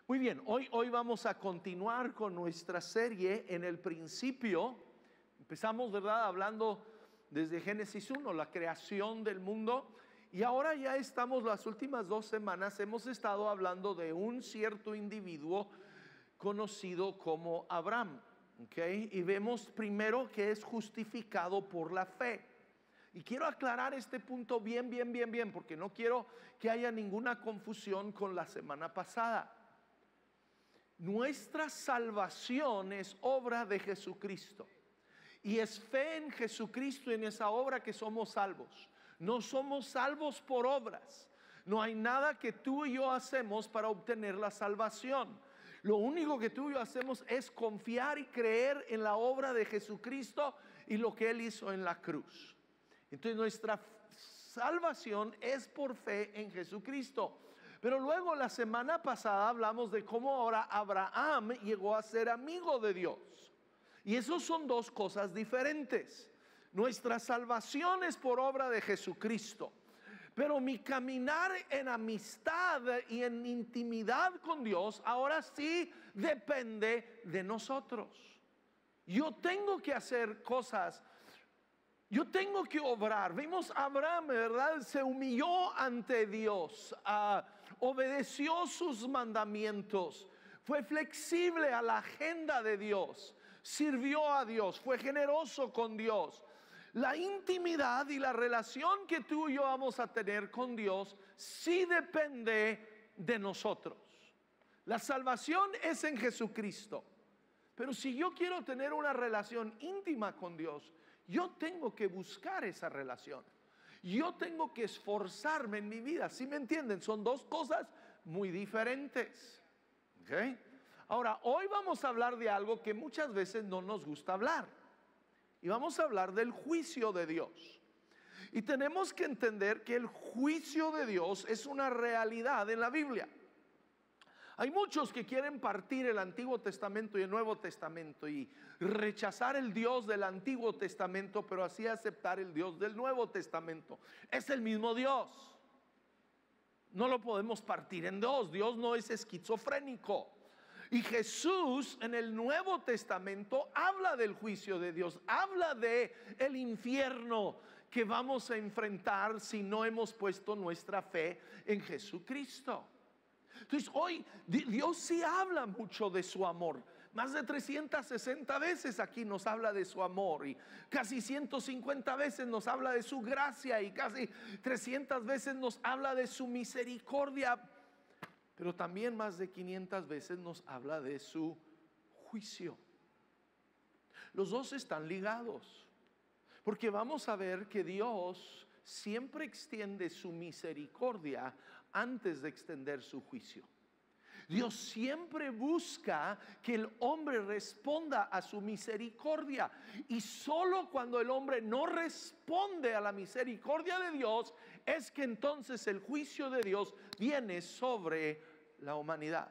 Muy bien, hoy vamos a continuar con nuestra serie en el principio. Empezamos, ¿verdad?, hablando desde Génesis 1, la creación del mundo. Y ahora ya estamos, las últimas 2 semanas, hemos estado hablando de un cierto individuo conocido como Abraham. ¿Okay? Y vemos primero que es justificado por la fe. Y quiero aclarar este punto bien, porque no quiero que haya ninguna confusión con la semana pasada. Nuestra salvación es obra de Jesucristo. Y es fe en Jesucristo y en esa obra que somos salvos. No somos salvos por obras. No hay nada que tú y yo hacemos para obtener la salvación. Lo único que tú y yo hacemos es confiar y creer en la obra de Jesucristo y lo que Él hizo en la cruz. Entonces nuestra salvación es por fe en Jesucristo. Pero luego la semana pasada hablamos de cómo ahora Abraham llegó a ser amigo de Dios. Y esos son 2 cosas diferentes. Nuestra salvación es por obra de Jesucristo. Pero mi caminar en amistad y en intimidad con Dios ahora sí depende de nosotros. Yo tengo que hacer cosas. Yo tengo que obrar. Vimos a Abraham, ¿verdad? Se humilló ante Dios, obedeció sus mandamientos, fue flexible a la agenda de Dios, sirvió a Dios, fue generoso con Dios. La intimidad y la relación que tú y yo vamos a tener con Dios sí depende de nosotros. La salvación es en Jesucristo. Pero si yo quiero tener una relación íntima con Dios, yo tengo que buscar esa relación. Yo tengo que esforzarme en mi vida. ¿Sí me entienden? Son 2 cosas muy diferentes. ¿Okay? Ahora, hoy vamos a hablar de algo que muchas veces no nos gusta hablar. Y vamos a hablar del juicio de Dios. Y tenemos que entender que el juicio de Dios es una realidad en la Biblia. Hay muchos que quieren partir el Antiguo Testamento y el Nuevo Testamento y rechazar el Dios del Antiguo Testamento, pero así aceptar el Dios del Nuevo Testamento. Es el mismo Dios. No lo podemos partir en 2. Dios no es esquizofrénico. Y Jesús en el Nuevo Testamento habla del juicio de Dios, habla de el infierno que vamos a enfrentar si no hemos puesto nuestra fe en Jesucristo. Entonces hoy Dios sí habla mucho de su amor. Más de 360 veces aquí nos habla de su amor, y casi 150 veces nos habla de su gracia, y casi 300 veces nos habla de su misericordia. Pero también más de 500 veces nos habla de su juicio. Los 2 están ligados, porque vamos a ver que Dios siempre extiende su misericordia antes de extender su juicio. Dios siempre busca que el hombre responda a su misericordia, y solo cuando el hombre no responde a la misericordia de Dios es que entonces el juicio de Dios viene sobre la humanidad.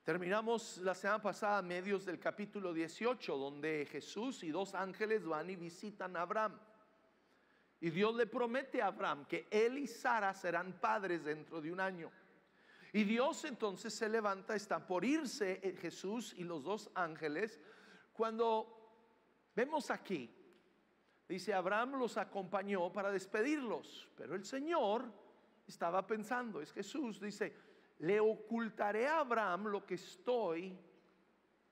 Terminamos la semana pasada a medios del capítulo 18, donde Jesús y 2 ángeles van y visitan a Abraham. Y Dios le promete a Abraham que él y Sara serán padres dentro de 1 año. Y Dios entonces se levanta, está por irse Jesús y los 2 ángeles. Cuando vemos aquí, dice, Abraham los acompañó para despedirlos. Pero el Señor estaba pensando, es Jesús, dice, le ocultaré a Abraham lo que estoy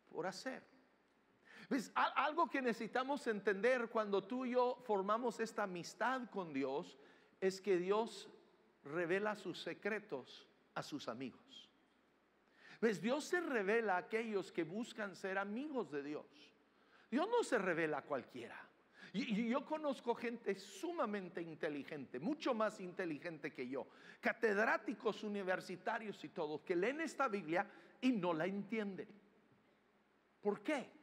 por hacer. ¿Ves? Algo que necesitamos entender cuando tú y yo formamos esta amistad con Dios es que Dios revela sus secretos a sus amigos. ¿Ves? Dios se revela a aquellos que buscan ser amigos de Dios. Dios no se revela a cualquiera. Y yo conozco gente sumamente inteligente, mucho más inteligente que yo, catedráticos universitarios y todos, que leen esta Biblia y no la entienden. ¿Por qué?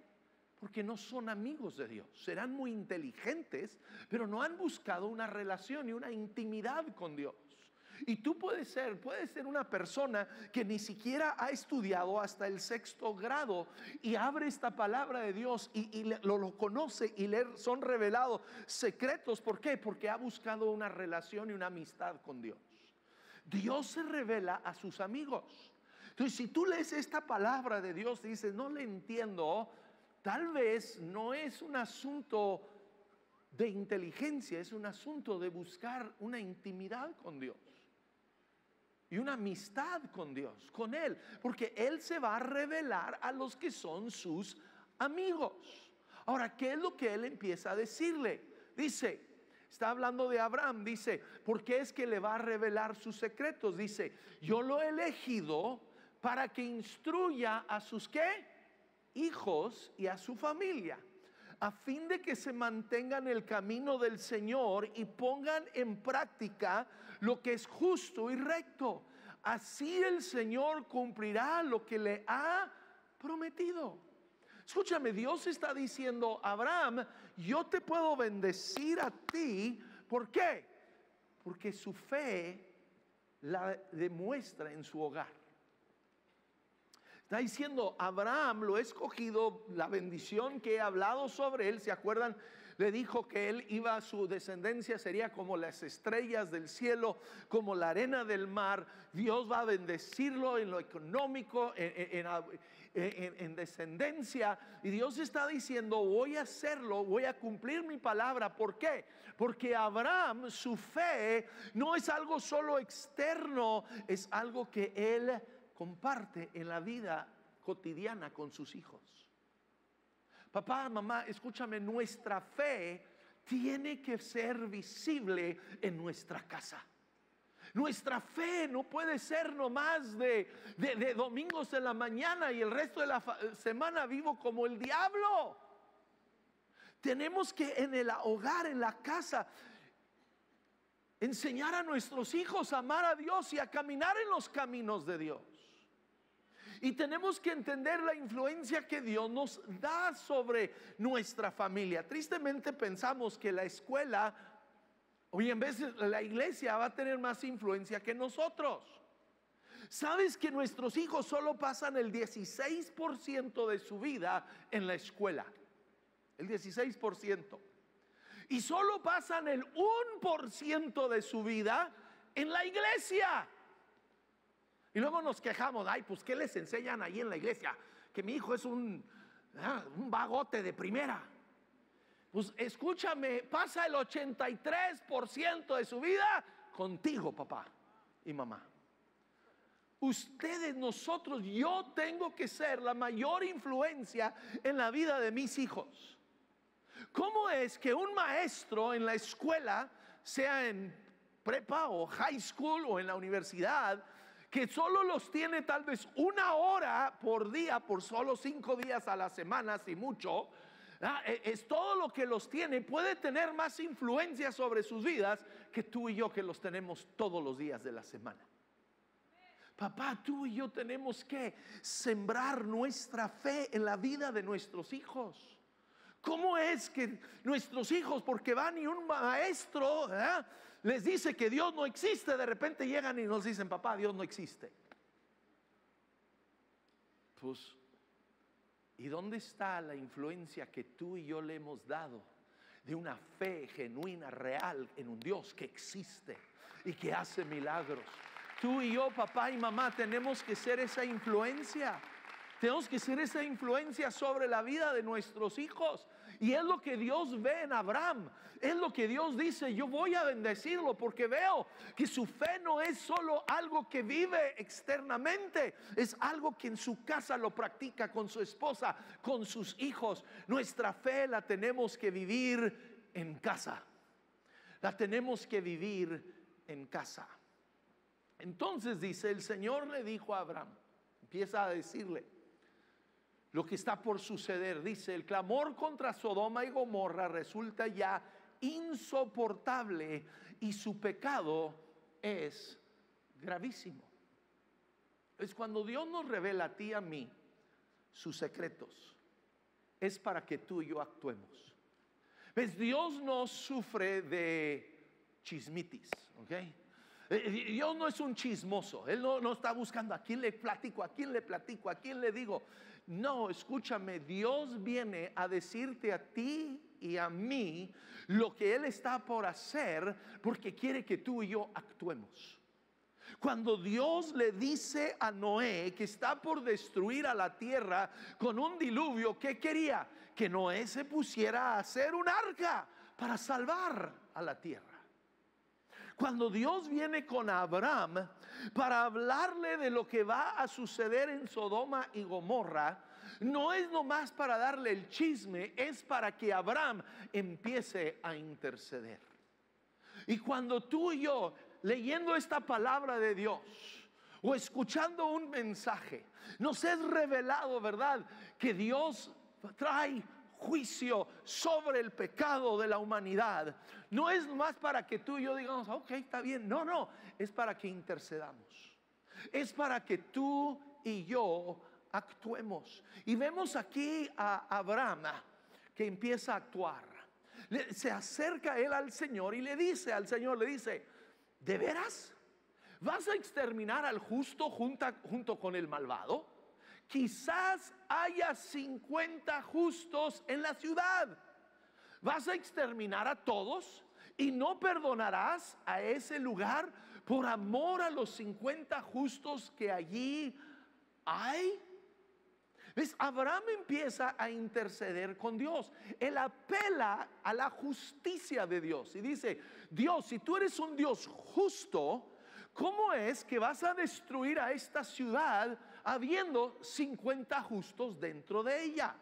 Porque no son amigos de Dios. Serán muy inteligentes, pero no han buscado una relación y una intimidad con Dios. Y tú puedes ser una persona que ni siquiera ha estudiado hasta el 6º grado y abre esta palabra de Dios y lo conoce, y le son revelados secretos. ¿Por qué? Porque ha buscado una relación y una amistad con Dios. Dios se revela a sus amigos. Entonces, si tú lees esta palabra de Dios y dices, no le entiendo, tal vez no es un asunto de inteligencia, es un asunto de buscar una intimidad con Dios y una amistad con Dios, con Él, porque Él se va a revelar a los que son sus amigos. Ahora, ¿qué es lo que Él empieza a decirle? Dice, está hablando de Abraham, dice, ¿por qué es que le va a revelar sus secretos? Dice, yo lo he elegido para que instruya a sus ¿qué? Hijos y a su familia, a fin de que se mantengan en el camino del Señor y pongan en práctica lo que es justo y recto. Así el Señor cumplirá lo que le ha prometido. Escúchame, Dios está diciendo, Abraham, yo te puedo bendecir a ti. ¿Por qué? Porque su fe la demuestra en su hogar. Está diciendo, Abraham lo he escogido, la bendición que he hablado sobre él, ¿se acuerdan? Le dijo que él iba, su descendencia sería como las estrellas del cielo, como la arena del mar. Dios va a bendecirlo en lo económico, en descendencia. Y Dios está diciendo, voy a hacerlo, voy a cumplir mi palabra. ¿Por qué? Porque Abraham, su fe no es algo solo externo, es algo que él comparte en la vida cotidiana con sus hijos. Papá, mamá, escúchame, nuestra fe tiene que ser visible en nuestra casa. Nuestra fe no puede ser nomás de domingos en la mañana y el resto de la semana vivo como el diablo. Tenemos que en el hogar, en la casa, enseñar a nuestros hijos a amar a Dios y a caminar en los caminos de Dios. Y tenemos que entender la influencia que Dios nos da sobre nuestra familia. Tristemente pensamos que la escuela, y en vez de la iglesia, va a tener más influencia que nosotros. ¿Sabes que nuestros hijos solo pasan el 16% de su vida en la escuela? El 16%. Y solo pasan el 1% de su vida en la iglesia. Y luego nos quejamos, ay, pues ¿qué les enseñan ahí en la iglesia? Que mi hijo es un vagote de primera. Pues escúchame, pasa el 83% de su vida contigo, papá y mamá. Ustedes, nosotros, yo tengo que ser la mayor influencia en la vida de mis hijos. ¿Cómo es que un maestro en la escuela, sea en prepa o high school o en la universidad, que solo los tiene tal vez 1 hora por día, por solo 5 días a la semana, si mucho, es todo lo que los tiene, puede tener más influencia sobre sus vidas que tú y yo, que los tenemos todos los días de la semana? Papá, tú y yo tenemos que sembrar nuestra fe en la vida de nuestros hijos. ¿Cómo es que nuestros hijos, porque van y un maestro les dice que Dios no existe, de repente llegan y nos dicen, papá, Dios no existe? Pues, ¿y dónde está la influencia que tú y yo le hemos dado de una fe genuina, real, en un Dios que existe y que hace milagros? Tú y yo, papá y mamá, tenemos que ser esa influencia. Tenemos que ser esa influencia sobre la vida de nuestros hijos. Y es lo que Dios ve en Abraham. Es lo que Dios dice, yo voy a bendecirlo porque veo que su fe no es solo algo que vive externamente, es algo que en su casa lo practica con su esposa, con sus hijos. Nuestra fe la tenemos que vivir en casa. La tenemos que vivir en casa. Entonces dice, el Señor le dijo a Abraham, empieza a decirle lo que está por suceder. Dice, el clamor contra Sodoma y Gomorra resulta ya insoportable y su pecado es gravísimo. Es cuando Dios nos revela a ti y a mí sus secretos, es para que tú y yo actuemos. ¿Ves? Dios no sufre de chismitis, ¿ok? Dios no es un chismoso. Él no está buscando a quién le platico, a quién le platico, a quién le digo. No, escúchame, Dios viene a decirte a ti y a mí lo que Él está por hacer, porque quiere que tú y yo actuemos. Cuando Dios le dice a Noé que está por destruir a la tierra con un diluvio, ¿qué quería? Que Noé se pusiera a hacer un arca para salvar a la tierra. Cuando Dios viene con Abraham para hablarle de lo que va a suceder en Sodoma y Gomorra, no es nomás para darle el chisme, es para que Abraham empiece a interceder. Y cuando tú y yo, leyendo esta palabra de Dios o escuchando un mensaje, nos es revelado, ¿verdad?, que Dios trae juicio sobre el pecado de la humanidad. No es más para que tú y yo digamos, ok, está bien. No, no, es para que intercedamos. Es para que tú y yo actuemos. Y vemos aquí a Abraham que empieza a actuar. Se acerca él al Señor y le dice al Señor, le dice, ¿de veras vas a exterminar al justo junto con el malvado? Quizás haya 50 justos en la ciudad. ¿Vas a exterminar a todos y no perdonarás a ese lugar por amor a los 50 justos que allí hay? ¿Ves? Abraham empieza a interceder con Dios. Él apela a la justicia de Dios y dice, Dios, si tú eres un Dios justo, ¿cómo es que vas a destruir a esta ciudad habiendo 50 justos dentro de ella?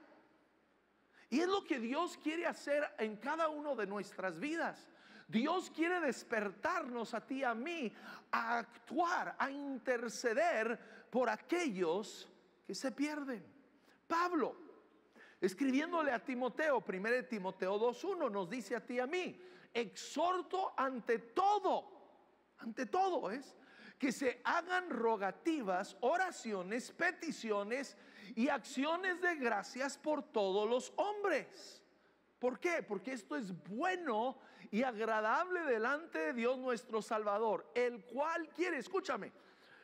Y es lo que Dios quiere hacer en cada uno de nuestras vidas. Dios quiere despertarnos a ti y a mí a actuar, a interceder por aquellos que se pierden. Pablo, escribiéndole a Timoteo, 1 Timoteo 2:1, nos dice a ti y a mí, exhorto ante todo es que se hagan rogativas, oraciones, peticiones y acciones de gracias por todos los hombres. ¿Por qué? Porque esto es bueno y agradable delante de Dios nuestro Salvador, el cual quiere, escúchame,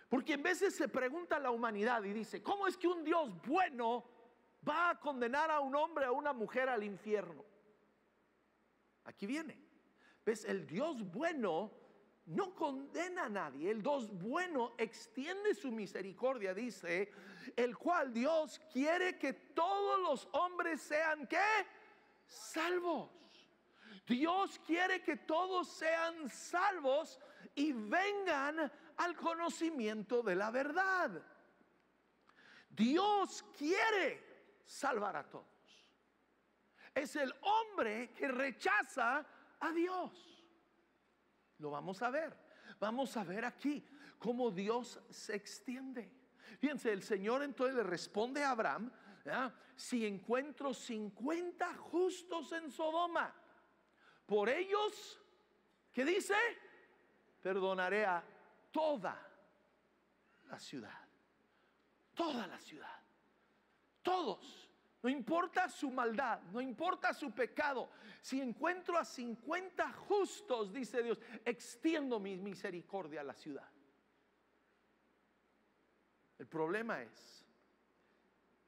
porque en veces se pregunta la humanidad y dice, ¿cómo es que un Dios bueno va a condenar a un hombre o a una mujer al infierno? Aquí viene. ¿Ves? El Dios bueno no condena a nadie. El Dios bueno extiende su misericordia, dice, el cual Dios quiere que todos los hombres sean, ¿qué? Salvos. Dios quiere que todos sean salvos y vengan al conocimiento de la verdad. Dios quiere salvar a todos. Es el hombre que rechaza a Dios. Lo vamos a ver. Vamos a ver aquí cómo Dios se extiende. Fíjense, el Señor entonces le responde a Abraham, ¿ya? Si encuentro 50 justos en Sodoma, por ellos, ¿qué dice? Perdonaré a toda la ciudad. Toda la ciudad. Todos. No importa su maldad, no importa su pecado. Si encuentro a 50 justos, dice Dios, extiendo mi misericordia a la ciudad. El problema es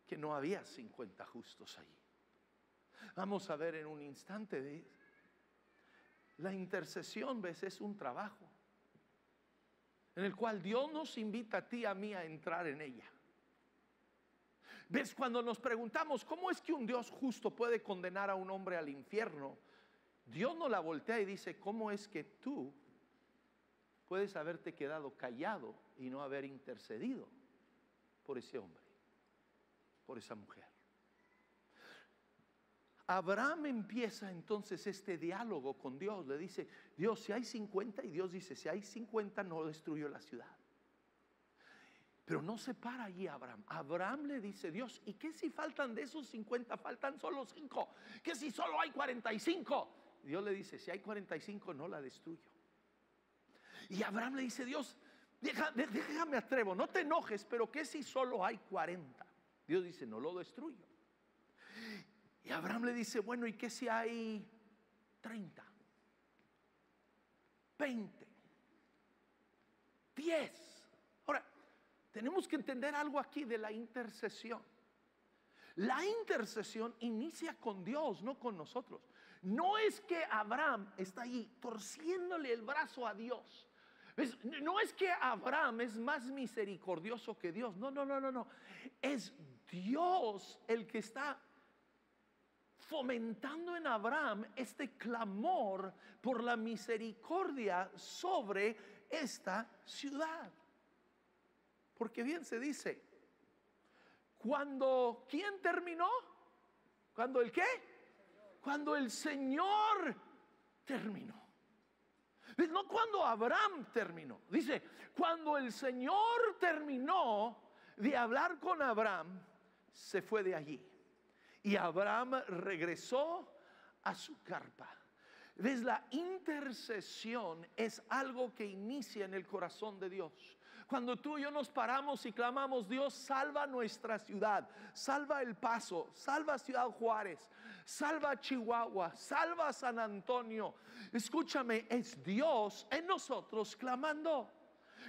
que no había 50 justos allí. Vamos a ver en un instante. La intercesión, ves, es un trabajo en el cual Dios nos invita a ti y a mí a entrar en ella. ¿Ves? Cuando nos preguntamos cómo es que un Dios justo puede condenar a un hombre al infierno, Dios nos la voltea y dice, ¿cómo es que tú puedes haberte quedado callado y no haber intercedido por ese hombre, por esa mujer? Abraham empieza entonces este diálogo con Dios. Le dice, Dios, si hay 50, y Dios dice, si hay 50 no destruyo la ciudad. Pero no se para allí Abraham. Abraham le dice, Dios, ¿y qué si faltan de esos 50? Faltan solo 5. ¿Qué si solo hay 45? Dios le dice, si hay 45 no la destruyo. Y Abraham le dice, Dios, déjame atrevo, no te enojes, pero ¿qué si solo hay 40? Dios dice, no lo destruyo. Y Abraham le dice, bueno, ¿y qué si hay 30? 20, 10. Ahora, tenemos que entender algo aquí de la intercesión. La intercesión inicia con Dios, no con nosotros. No es que Abraham está ahí torciéndole el brazo a Dios No es que Abraham es más misericordioso que Dios. No, no, no, no, no. Es Dios el que está fomentando en Abraham este clamor por la misericordia sobre esta ciudad. Porque bien se dice, cuando ¿quién terminó? ¿Cuando el qué? Cuando el Señor terminó. No cuando Abraham terminó. Dice, cuando el Señor terminó de hablar con Abraham, se fue de allí. Y Abraham regresó a su carpa. ¿Ves? La intercesión es algo que inicia en el corazón de Dios. Cuando tú y yo nos paramos y clamamos, Dios, salva nuestra ciudad, salva El Paso, salva Ciudad Juárez, salva Chihuahua, salva San Antonio. Escúchame, es Dios en nosotros clamando.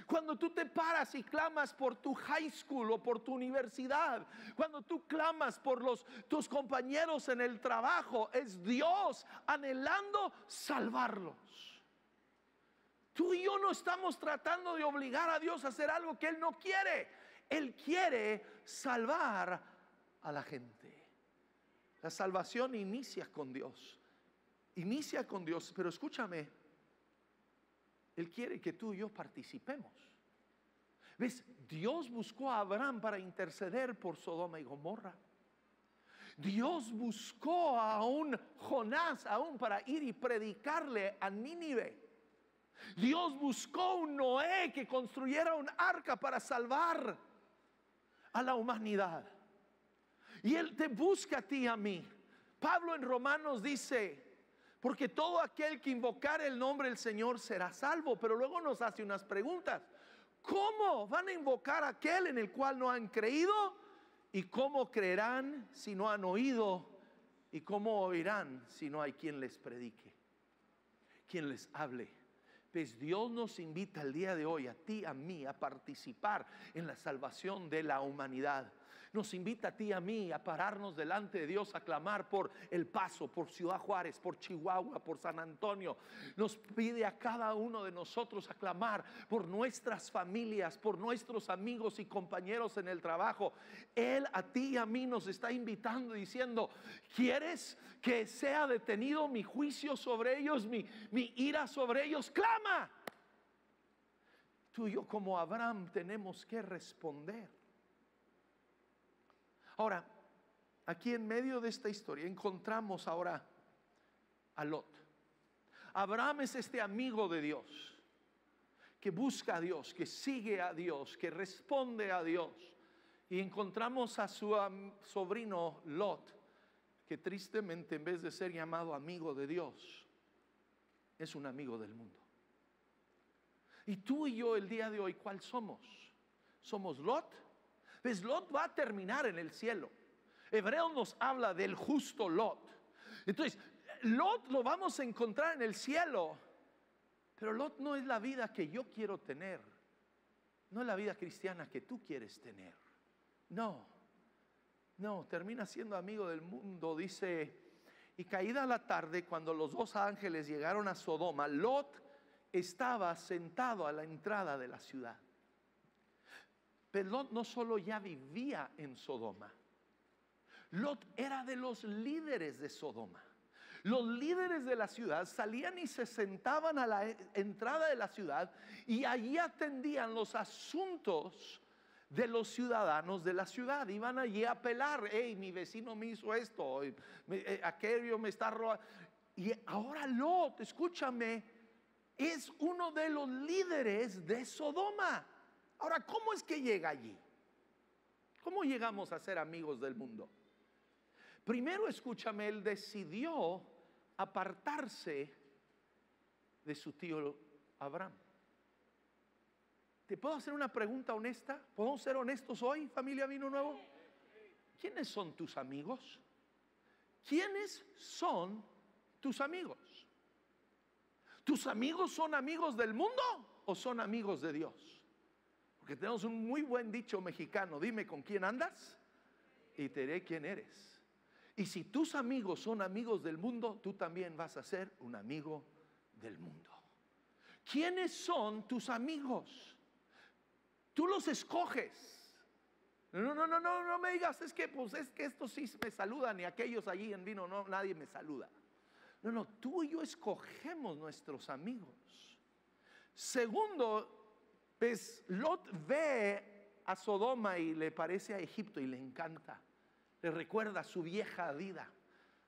Cuando tú te paras y clamas por tu high school o por tu universidad, cuando tú clamas por tus compañeros en el trabajo, es Dios anhelando salvarlos. Tú y yo no estamos tratando de obligar a Dios a hacer algo que Él no quiere. Él quiere salvar a la gente. La salvación inicia con Dios. Inicia con Dios, pero escúchame, Él quiere que tú y yo participemos. ¿Ves? Dios buscó a Abraham para interceder por Sodoma y Gomorra. Dios buscó a un Jonás aún para ir y predicarle a Nínive. Dios buscó un Noé que construyera un arca para salvar a la humanidad. Y Él te busca a ti y a mí. Pablo en Romanos dice, porque todo aquel que invocare el nombre del Señor será salvo. Pero luego nos hace unas preguntas. ¿Cómo van a invocar a aquel en el cual no han creído? ¿Y cómo creerán si no han oído? ¿Y cómo oirán si no hay quien les predique? Quien les hable. Pues Dios nos invita el día de hoy, a ti, a mí, a participar en la salvación de la humanidad. Nos invita a ti y a mí a pararnos delante de Dios, a clamar por El Paso, por Ciudad Juárez, por Chihuahua, por San Antonio. Nos pide a cada uno de nosotros a clamar por nuestras familias, por nuestros amigos y compañeros en el trabajo. Él a ti y a mí nos está invitando diciendo, ¿quieres que sea detenido mi juicio sobre ellos, mi ira sobre ellos? ¡Clama! Tú y yo como Abraham tenemos que responder. Ahora, aquí en medio de esta historia encontramos ahora a Lot. Abraham es este amigo de Dios, que busca a Dios, que sigue a Dios, que responde a Dios. Y encontramos a su sobrino Lot, que tristemente en vez de ser llamado amigo de Dios, es un amigo del mundo. Y tú y yo el día de hoy, ¿cuál somos? ¿Somos Lot? Pues Lot va a terminar en el cielo. Hebreo nos habla del justo Lot. Entonces, Lot lo vamos a encontrar en el cielo. Pero Lot no es la vida que yo quiero tener. No es la vida cristiana que tú quieres tener. No, termina siendo amigo del mundo. Dice, y caída la tarde, cuando los dos ángeles llegaron a Sodoma, Lot estaba sentado a la entrada de la ciudad. Pero Lot no solo ya vivía en Sodoma. Lot era de los líderes de Sodoma. Los líderes de la ciudad salían y se sentaban a la entrada de la ciudad y allí atendían los asuntos de los ciudadanos de la ciudad. Iban allí a apelar, hey, mi vecino me hizo esto, aquello me está robando. Y ahora Lot, escúchame, es uno de los líderes de Sodoma. Ahora, ¿cómo es que llega allí? ¿Cómo llegamos a ser amigos del mundo? Primero, escúchame, él decidió apartarse de su tío Abraham. ¿Te puedo hacer una pregunta honesta? ¿Podemos ser honestos hoy, familia Vino Nuevo? ¿Quiénes son tus amigos? ¿Quiénes son tus amigos? ¿Tus amigos son amigos del mundo o son amigos de Dios? Porque tenemos un muy buen dicho mexicano, dime con quién andas y te diré quién eres. Y si tus amigos son amigos del mundo, tú también vas a ser un amigo del mundo. ¿Quiénes son tus amigos? Tú los escoges. No me digas, es que estos sí me saludan y aquellos allí en vino, no, nadie me saluda. No, tú y yo escogemos nuestros amigos. Segundo, pues Lot ve a Sodoma y le parece a Egipto y le encanta. Le recuerda su vieja vida.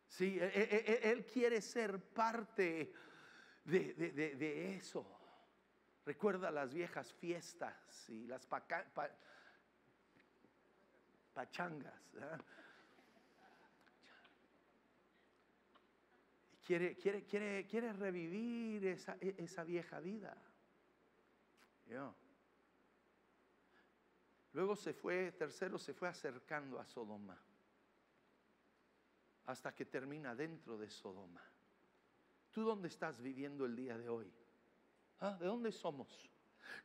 Sí, él quiere ser parte de eso. Recuerda las viejas fiestas y las pachangas. Quiere revivir esa vieja vida. Luego tercero se fue acercando a Sodoma, hasta que termina dentro de Sodoma. ¿Tú dónde estás viviendo el día de hoy? ¿De dónde somos?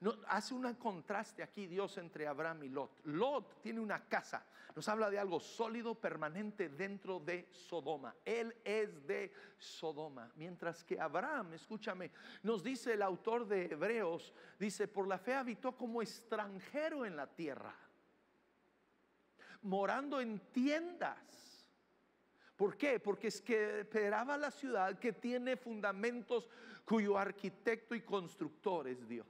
No, hace un contraste aquí Dios entre Abraham y Lot. Lot tiene una casa, nos habla de algo sólido, permanente dentro de Sodoma. Él es de Sodoma, mientras que Abraham, escúchame, nos dice el autor de Hebreos, dice: por la fe habitó como extranjero en la tierra, morando en tiendas. ¿Por qué? Porque es que esperaba la ciudad que tiene fundamentos, cuyo arquitecto y constructor es Dios.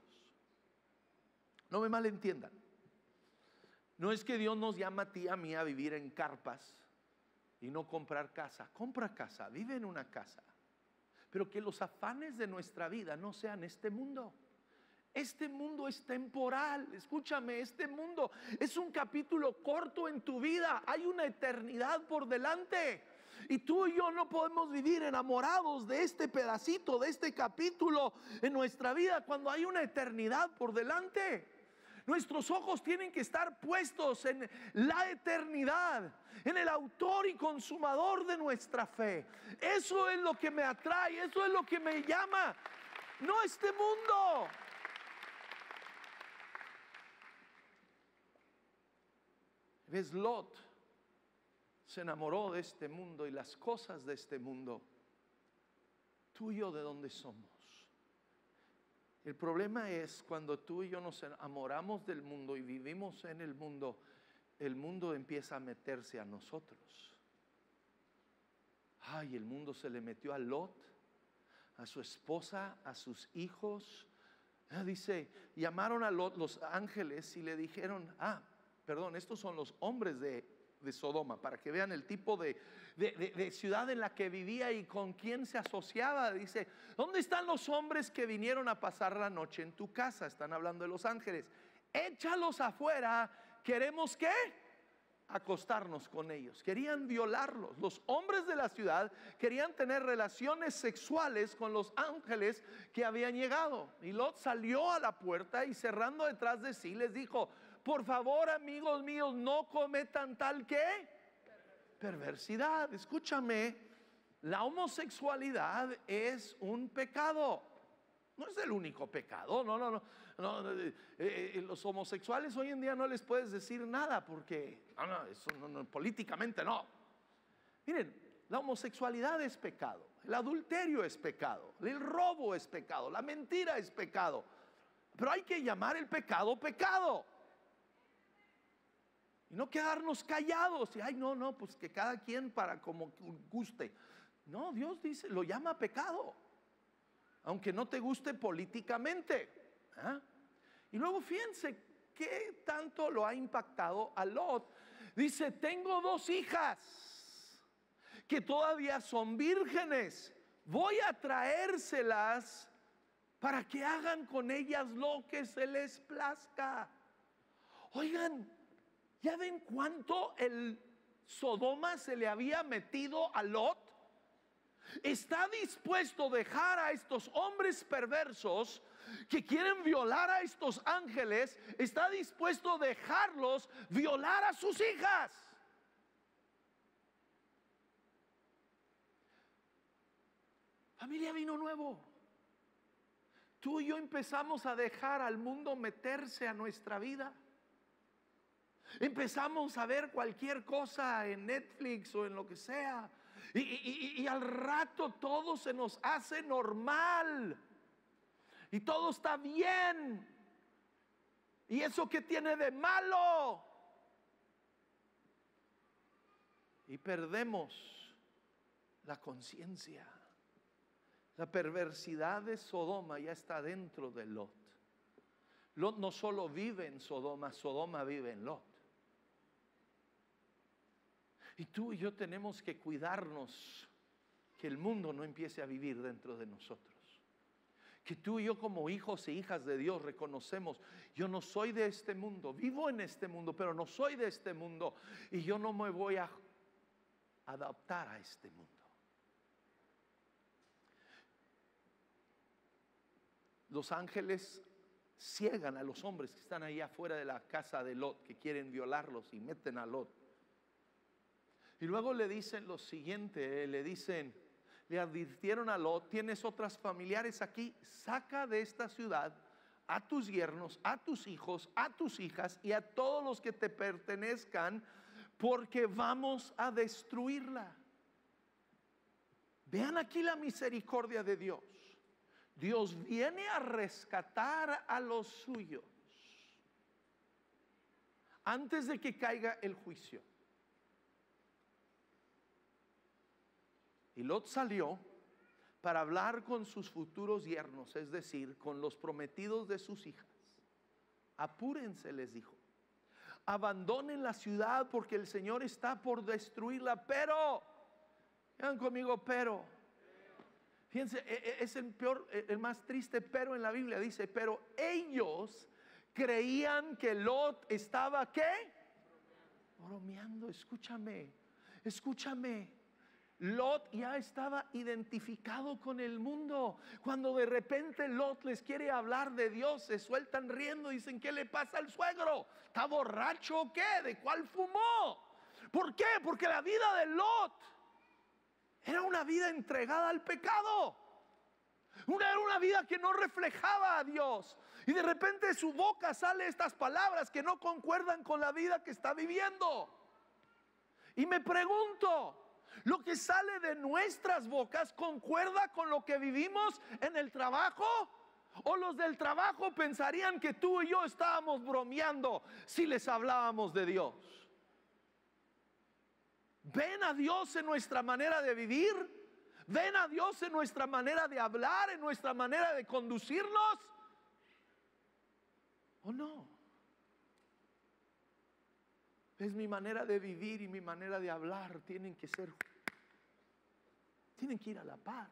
No me malentiendan. No es que Dios nos llama a ti y a mí a vivir en carpas y no comprar casa. Compra casa, vive en una casa. Pero que los afanes de nuestra vida no sean este mundo. Este mundo es temporal. Escúchame, este mundo es un capítulo corto en tu vida. Hay una eternidad por delante. Y tú y yo no podemos vivir enamorados de este pedacito, de este capítulo en nuestra vida, cuando hay una eternidad por delante. Nuestros ojos tienen que estar puestos en la eternidad, en el autor y consumador de nuestra fe. Eso es lo que me atrae, eso es lo que me llama, no este mundo. ¿Ves? Lot se enamoró de este mundo y las cosas de este mundo. Tú y yo, ¿de dónde somos? El problema es cuando tú y yo nos enamoramos del mundo y vivimos en el mundo empieza a meterse a nosotros. Ay, el mundo se le metió a Lot, a su esposa, a sus hijos. Dice, llamaron a Lot los ángeles y le dijeron, estos son los hombres de Sodoma, para que vean el tipo de ciudad en la que vivía y con quién se asociaba. Dice, ¿dónde están los hombres que vinieron a pasar la noche en tu casa? Están hablando de los ángeles. Échalos afuera, queremos ¿qué? Acostarnos con ellos. Querían violarlos. Los hombres de la ciudad querían tener relaciones sexuales con los ángeles que habían llegado. Y Lot salió a la puerta y cerrando detrás de sí les dijo, por favor, amigos míos, no cometan tal ¿qué? Perversidad. Escúchame, la homosexualidad es un pecado. No es el único pecado. No. Los homosexuales hoy en día no les puedes decir nada porque eso políticamente no. Miren, la homosexualidad es pecado, el adulterio es pecado, el robo es pecado, la mentira es pecado. Pero hay que llamar el pecado pecado. Y no quedarnos callados y pues que cada quien para como guste. No, Dios dice, lo llama pecado, aunque no te guste políticamente. Y luego fíjense qué tanto lo ha impactado a Lot. Dice, tengo 2 hijas que todavía son vírgenes, voy a traérselas para que hagan con ellas lo que se les plazca. Oigan, ¿ya ven cuánto el Sodoma se le había metido a Lot? Está dispuesto a dejar a estos hombres perversos que quieren violar a estos ángeles. Está dispuesto a dejarlos violar a sus hijas. Familia Vino Nuevo, tú y yo empezamos a dejar al mundo meterse a nuestra vida. Empezamos a ver cualquier cosa en Netflix o en lo que sea y al rato todo se nos hace normal. y todo está bien. ¿Y eso qué tiene de malo? Y perdemos la conciencia. La perversidad de Sodoma ya está dentro de Lot. Lot no solo vive en Sodoma, Sodoma vive en Lot. Y tú y yo tenemos que cuidarnos que el mundo no empiece a vivir dentro de nosotros. Que tú y yo como hijos e hijas de Dios reconocemos, yo no soy de este mundo, vivo en este mundo, pero no soy de este mundo. Y yo no me voy a adaptar a este mundo. Los ángeles ciegan a los hombres que están ahí afuera de la casa de Lot, que quieren violarlos y meten a Lot. Y luego le dicen lo siguiente, le advirtieron a Lot: tienes otras familiares aquí, saca de esta ciudad a tus yernos, a tus hijos, a tus hijas y a todos los que te pertenezcan, porque vamos a destruirla. Vean aquí la misericordia de Dios. Dios viene a rescatar a los suyos antes de que caiga el juicio. Y Lot salió para hablar con sus futuros yernos, es decir, con los prometidos de sus hijas. Apúrense, les dijo, abandonen la ciudad porque el Señor está por destruirla. Pero, vean conmigo, pero. Fíjense, es el más triste pero en la Biblia. Dice, pero ellos creían que Lot estaba, ¿qué? Bromeando. Escúchame. Lot ya estaba identificado con el mundo. Cuando de repente Lot les quiere hablar de Dios, se sueltan riendo. Dicen, ¿qué le pasa al suegro? ¿Está borracho o qué? ¿De cuál fumó? ¿Por qué? Porque la vida de Lot era una vida entregada al pecado. Era una vida que no reflejaba a Dios. Y de repente de su boca salen estas palabras que no concuerdan con la vida que está viviendo. Y me pregunto, ¿lo que sale de nuestras bocas concuerda con lo que vivimos en el trabajo? ¿O los del trabajo pensarían que tú y yo estábamos bromeando si les hablábamos de Dios? ¿Ven a Dios en nuestra manera de vivir? ¿Ven a Dios en nuestra manera de hablar, en nuestra manera de conducirnos? ¿O no? Es mi manera de vivir y mi manera de hablar tienen que ir a la par.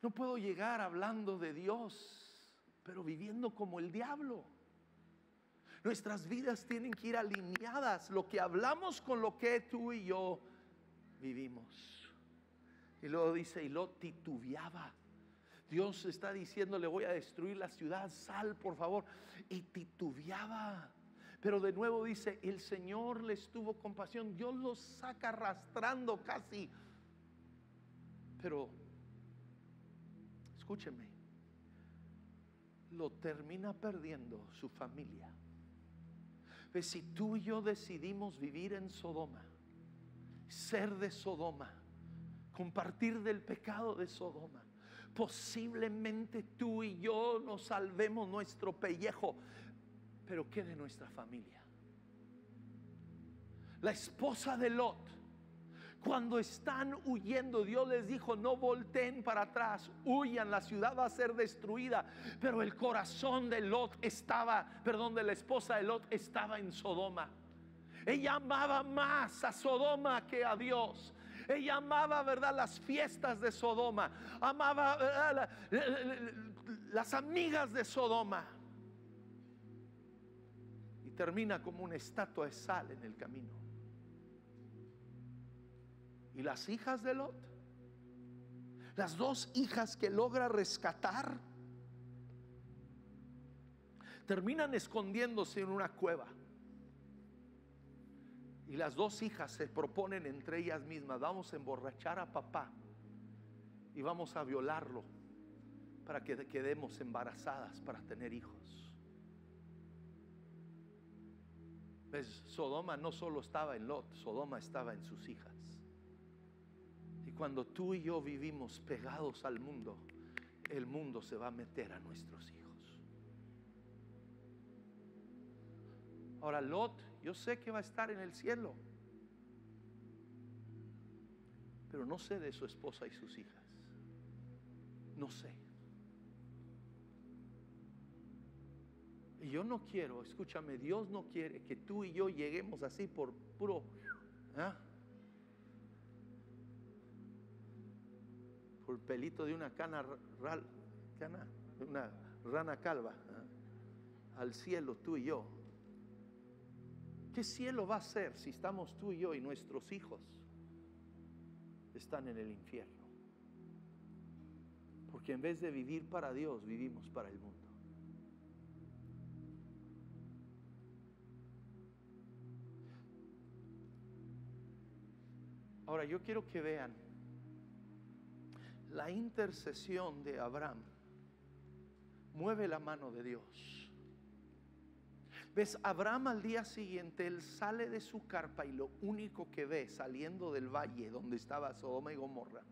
No puedo llegar hablando de Dios, pero viviendo como el diablo. Nuestras vidas tienen que ir alineadas, lo que hablamos con lo que tú y yo vivimos. Y luego dice, y Lot titubeaba. Dios está diciendo, le voy a destruir la ciudad, sal por favor. Y titubeaba. Pero de nuevo dice, el Señor les tuvo compasión. Dios los saca arrastrando casi. Pero escúcheme, lo termina perdiendo su familia. Pues si tú y yo decidimos vivir en Sodoma, ser de Sodoma, compartir del pecado de Sodoma, posiblemente tú y yo nos salvemos nuestro pellejo, pero ¿qué de nuestra familia? La esposa de Lot, cuando están huyendo, Dios les dijo, no volteen para atrás, huyan, la ciudad va a ser destruida. Pero el corazón de Lot de la esposa de Lot estaba en Sodoma. Ella amaba más a Sodoma que a Dios. Ella amaba, ¿verdad?, las fiestas de Sodoma. Amaba, ¿verdad?, las amigas de Sodoma. Y termina como una estatua de sal en el camino. Y las hijas de Lot, las dos hijas que logra rescatar, terminan escondiéndose en una cueva. Y las dos hijas se proponen entre ellas mismas, vamos a emborrachar a papá y vamos a violarlo para que quedemos embarazadas para tener hijos. ¿Ves? Sodoma no solo estaba en Lot, Sodoma estaba en sus hijas. Y cuando tú y yo vivimos pegados al mundo, el mundo se va a meter a nuestros hijos. Ahora Lot, yo sé que va a estar en el cielo, pero no sé de su esposa y sus hijas. No sé. Y yo no quiero, escúchame, Dios no quiere que tú y yo lleguemos así por puro, ¿eh? Por el pelito de una una rana calva, ¿eh? Al cielo tú y yo. ¿Qué cielo va a ser si estamos tú y yo y nuestros hijos están en el infierno? Porque en vez de vivir para Dios, vivimos para el mundo. Ahora yo quiero que vean la intercesión de Abraham. Mueve la mano de Dios. Ves, Abraham al día siguiente, él sale de su carpa y lo único que ve saliendo del valle donde estaba Sodoma y Gomorra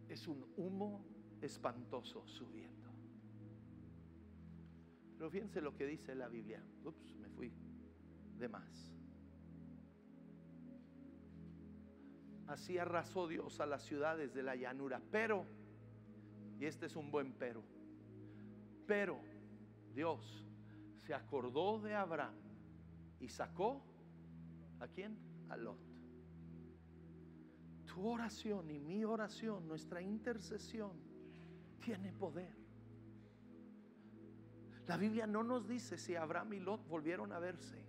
es un humo espantoso subiendo. Pero fíjense lo que dice la Biblia. Ups, me fui de más. Así arrasó Dios a las ciudades de la llanura. Pero, y este es un buen pero Dios se acordó de Abraham y sacó ¿a quién? A Lot. Tu oración y mi oración, nuestra intercesión tiene poder. La Biblia no nos dice si Abraham y Lot volvieron a verse.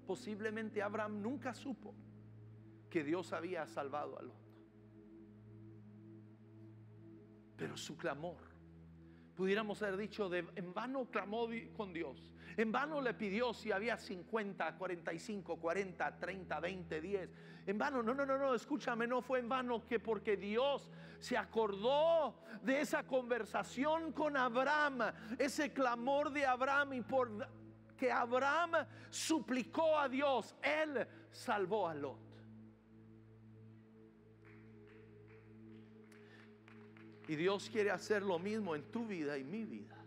Posiblemente Abraham nunca supo que Dios había salvado a Lot. Pero su clamor, pudiéramos haber dicho, en vano clamó con Dios. En vano le pidió si había 50, 45, 40, 30, 20, 10. En vano, no, escúchame, no fue en vano, que porque Dios se acordó de esa conversación con Abraham, ese clamor de Abraham, y por que Abraham suplicó a Dios, Él salvó a Lot. Y Dios quiere hacer lo mismo en tu vida y mi vida.